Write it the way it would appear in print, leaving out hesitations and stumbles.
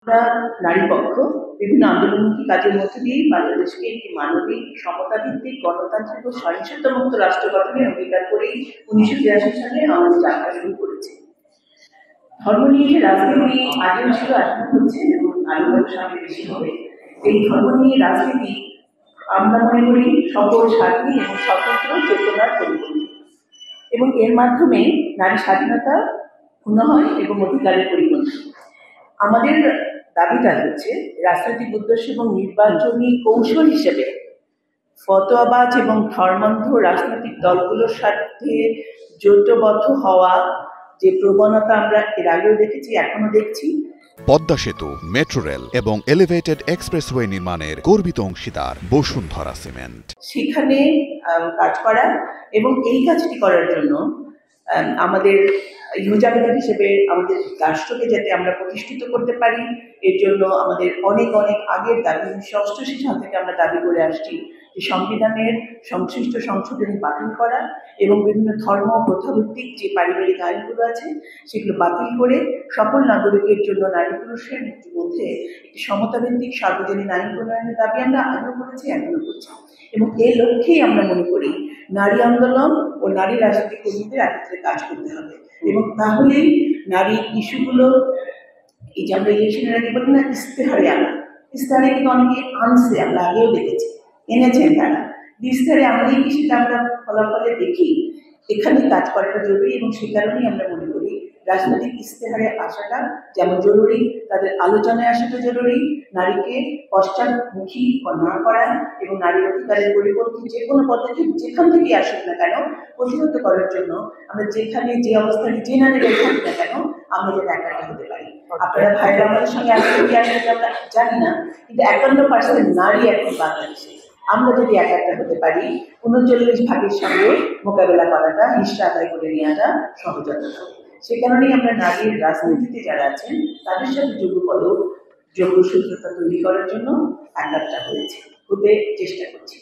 আমরা নারী পক্ষ বিভিন্ন আন্দোলনমুখী কাজের মধ্যে দিয়েই বাংলাদেশকে একটি মানবিক, সমতাভিত্তিক, গণতান্ত্রিক ও সহিংসতামুক্ত রাষ্ট্র গঠনের অঙ্গীকার করেই 1983 সালে আমাদের যাত্রা শুরু করেছে। ধর্ম নিয়ে যে রাজনীতি আগেও ছিল, এখন হচ্ছে এবং আরো সামনে বেশি হবে। এই ধর্ম নিয়ে রাজনীতি আমরা মনে করি সকল স্বাধীন এবং স্বতন্ত্র চেতনার পরিপন্থী, এবং এর মাধ্যমে নারী স্বাধীনতা পূর্ণ হয় এবং অধিকারের পরিপন্থী। আমাদের দাবিটা হচ্ছে রাজনৈতিক উদ্দেশ্য এবং নির্বাচনী কৌশল হিসেবে ফতোয়াবাজ এবং ধর্মান্ধ রাজনৈতিক দলগুলোর সাথে জোটবদ্ধ হওয়া যে প্রবণতা আমরা এর আগেও দেখেছি, এখনো দেখছি। পদ্মা সেতু, মেট্রো রেল এবং এলিভেটেড এক্সপ্রেসওয়ে নির্মাণের গর্বিত অংশীদার বসুন্ধরা সিমেন্ট, সেখানে কাজ করা এবং এই কাজটি করার জন্য আমাদের ইউজাবিলিটি হিসেবে আমাদের রাষ্ট্রকে যাতে আমরা প্রতিষ্ঠিত করতে পারি, এর জন্য আমাদের অনেক অনেক আগের দাবি 1988 সাল থেকে আমরা দাবি করে আসছি যে সংবিধানের সংশ্লিষ্ট সংশোধনী বাতিল করা এবং বিভিন্ন ধর্ম প্রথাভিত্তিক যে পারিবারিক আইনগুলো আছে সেগুলো বাতিল করে সকল নাগরিকের জন্য নারী পুরুষের মধ্যে একটি সমতাভিত্তিক সার্বজনীন আইন প্রণয়নের দাবি আমরা আগেও করেছি, এখনো করছি। এবং এই লক্ষ্যেই আমরা মনে করি নারী আন্দোলন ও নারী রাজনৈতিক কর্মীদের একত্রে কাজ করতে হবে, এবং তাহলেই নারী ইস্যুগুলো, এই যে আমরা ইলেকশনের আগে বলি না ইস্তেহারে আনা, ইস্তেহারে কিন্তু অনেকে আনছে, আমরা আগেও দেখেছি, এনেছেন তারা ইস্তেহারে আনলেই কি সেটা আমরা ফলাফলে দেখি। এখানে কাজ করাটা জরুরি, এবং সেই কারণেই আমরা মনে করি রাজনৈতিক ইস্তেহারে আসাটা যেমন জরুরি, তাদের আলোচনায় আসাটা জরুরি, নারীকে পশ্চাৎমুখী না করা এবং নারীর অধিকারের পরিপন্থী যে কোনো পদক্ষেপ যেখান থেকেই আসুক না কেন প্রতিহত করার জন্য আমরা যেখানে যে অবস্থানে যে নারীরা থাকি না কেন আমরা যেন একাটা হতে পারি। আপনারা ভাইরা আমাদের সঙ্গে আসলে কি আসলে আমরা জানি না, কিন্তু 51% নারী এখন বাংলাদেশে। আমরা যদি একটা হতে পারি 39% সঙ্গে মোকাবেলা করাটা, হিস্সা আদায় করে নেওয়াটা সহজতা হবে। সে কারণেই আমরা নারীর রাজনীতিতে যারা আছেন তাদের সাথে যোগ্যসূত্রতা তৈরি করার জন্য একটা হতে চেষ্টা করছি।